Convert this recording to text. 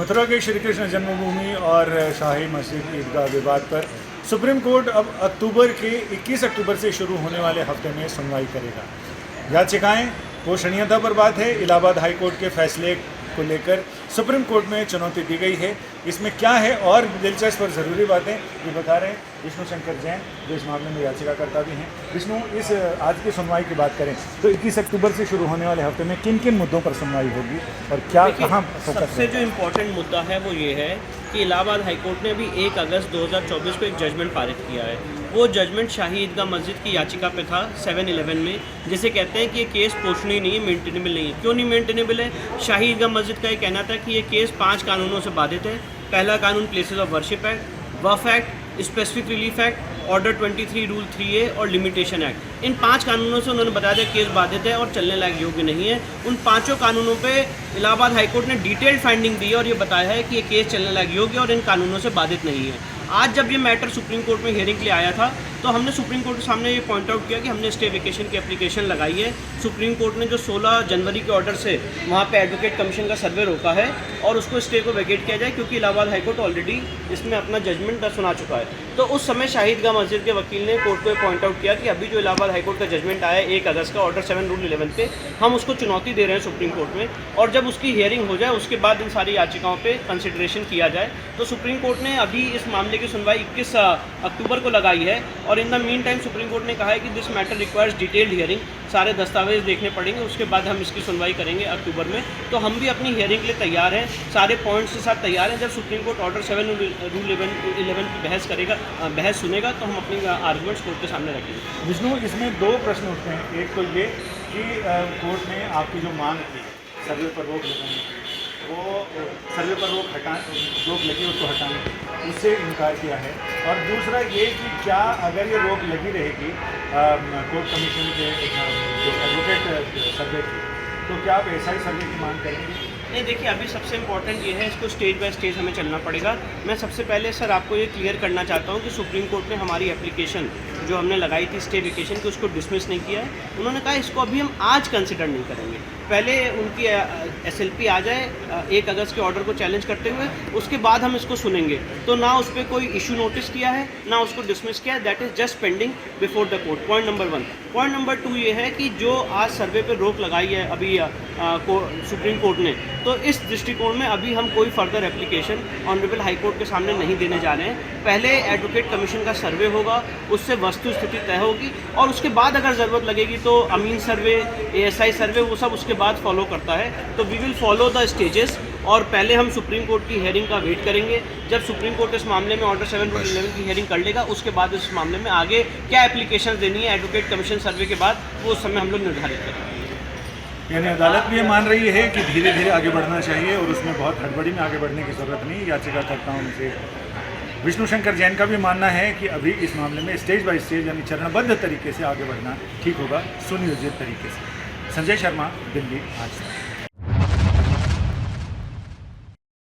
मथुरा के श्री कृष्ण जन्मभूमि और शाही मस्जिद ईदगाह विवाद पर सुप्रीम कोर्ट अब अक्टूबर के 21 अक्टूबर से शुरू होने वाले हफ्ते में सुनवाई करेगा। याचिकाएं पोषणीयता पर बात है। इलाहाबाद हाई कोर्ट के फैसले को लेकर सुप्रीम कोर्ट में चुनौती दी गई है। इसमें क्या है और दिलचस्प और ज़रूरी बातें ये बता रहे हैं विष्णु शंकर जैन, जो इस मामले में याचिकाकर्ता भी हैं। विष्णु, इस आज की सुनवाई की बात करें तो 21 अक्टूबर से शुरू होने वाले हफ्ते में किन किन मुद्दों पर सुनवाई होगी और क्या कहाँ फोकस है? सबसे जो इम्पोर्टेंट मुद्दा है वो ये है कि इलाहाबाद हाईकोर्ट ने अभी 1 अगस्त 2024 को एक जजमेंट पारित किया है। वो जजमेंट शाही ईदगाह मस्जिद की याचिका पे था 7/11 में, जिसे कहते हैं कि ये केस पोषणीय नहीं है, मेंटेनेबल नहीं है। क्यों नहीं मेंटेनेबल है? शाही ईदगाह मस्जिद का ये कहना था कि ये केस 5 कानूनों से बाधित है। पहला कानून places of worship act, Waqf act, specific relief act, order 23 rule 3A और लिमिटेशन एक्ट। इन 5 कानूनों से उन्होंने बताया था केस बाधित है और चलने लायक योग्य नहीं है। उन 5 कानूनों पे इलाहाबाद हाईकोर्ट ने डिटेल्ड फाइंडिंग दी और ये बताया है कि ये केस चलने लायक योग्य और इन कानूनों से बाधित नहीं है। आज जब ये मैटर सुप्रीम कोर्ट में हियरिंग के लिए आया था तो हमने सुप्रीम कोर्ट के सामने ये पॉइंट आउट किया कि हमने स्टे वेकेशन की एप्लीकेशन लगाई है। सुप्रीम कोर्ट ने जो 16 जनवरी के ऑर्डर से वहाँ पे एडवोकेट कमीशन का सर्वे रोका है और उसको स्टे को वेकेट किया जाए, क्योंकि इलाहाबाद हाईकोर्ट ऑलरेडी इसमें अपना जजमेंट सुना चुका है। तो उस समय शाही ईदगाह मस्जिद के वकील ने कोर्ट को पॉइंट आउट किया कि अभी जो इलाहाबाद हाईकोर्ट का जजमेंट आया है 1 अगस्त का, ऑर्डर 7 रूल 11 पे, हम उसको चुनौती दे रहे हैं सुप्रीम कोर्ट में, और जब उसकी हियरिंग हो जाए उसके बाद इन सारी याचिकाओं पे कंसिडरेशन किया जाए। तो सुप्रीम कोर्ट ने अभी इस मामले की सुनवाई 21 अक्टूबर को लगाई है और in the mean time supreme court ने कहा है कि this matter requires detailed hearing. सारे दस्तावेज देखने पड़ेंगे, उसके बाद हम इसकी सुनवाई करेंगे अक्टूबर में। तो हम भी अपनी हियरिंग के लिए तैयार हैं, सारे पॉइंट्स के साथ तैयार हैं। जब सुप्रीम कोर्ट ऑर्डर 7 रूल 11 की बहस सुनेगा तो हम अपनी आर्गूमेंट्स कोर्ट के सामने रखेंगे। विष्णु, इसमें 2 प्रश्न उठते हैं। एक तो ये कि कोर्ट ने आपकी जो मांग थी सर्वे पर रोक लगाने की, वो सर्वे पर रोक लगी उसको हटाने उससे इनकार किया है। और दूसरा ये कि क्या अगर ये रोक लगी रहेगी कोर्ट कमीशन के जो एडवोकेट सर्वे की, तो क्या आप ऐसा ही सर्वे की मांग करेंगे? नहीं, देखिए, अभी सबसे इम्पॉर्टेंट ये है, इसको स्टेज बाय स्टेज हमें चलना पड़ेगा। मैं सबसे पहले सर आपको ये क्लियर करना चाहता हूँ कि सुप्रीम कोर्ट ने हमारी एप्लीकेशन जो हमने लगाई थी स्टे वेकेशन की, उसको डिसमिस नहीं किया है। उन्होंने कहा इसको अभी हम आज कंसिडर नहीं करेंगे, पहले उनकी SLP आ जाए 1 अगस्त के ऑर्डर को चैलेंज करते हुए, उसके बाद हम इसको सुनेंगे। तो ना उस पर कोई इशू नोटिस किया है, ना उसको डिसमिस किया है। That is just pending before the court, point number 1। Point number 2 ये है कि जो आज सर्वे पर रोक लगाई है अभी सुप्रीम कोर्ट ने, तो इस दृष्टिकोण में अभी हम कोई further application honourable high court के सामने नहीं देने जा रहे हैं। पहले एडवोकेट कमीशन का सर्वे होगा, उससे वस्तु स्थिति तय होगी और उसके बाद अगर ज़रूरत लगेगी तो अमीन सर्वे, ASI सर्वे, वो सब उसके बाद फॉलो करता है। तो we will follow the stages और पहले हम सुप्रीम कोर्ट की हियरिंग का वेट करेंगे। जब सुप्रीम कोर्ट इस मामले में ऑर्डर 7 रूल 11 की हियरिंग कर लेगा, उसके बाद इस मामले में आगे क्या एप्लीकेशन देनी है एडवोकेट कमीशन सर्वे के बाद, वो उस समय हम लोग निर्धारित करेंगे। यानी अदालत भी ये मान रही है कि धीरे धीरे आगे बढ़ना चाहिए और उसमें बहुत हड़बड़ी में आगे बढ़ने की ज़रूरत नहीं। याचिकाकर्ताओं से विष्णु शंकर जैन का भी मानना है कि अभी इस मामले में स्टेज बाय स्टेज यानी चरणबद्ध तरीके से आगे बढ़ना ठीक होगा, सुनियोजित तरीके से। संजय शर्मा, दिल्ली आज तक।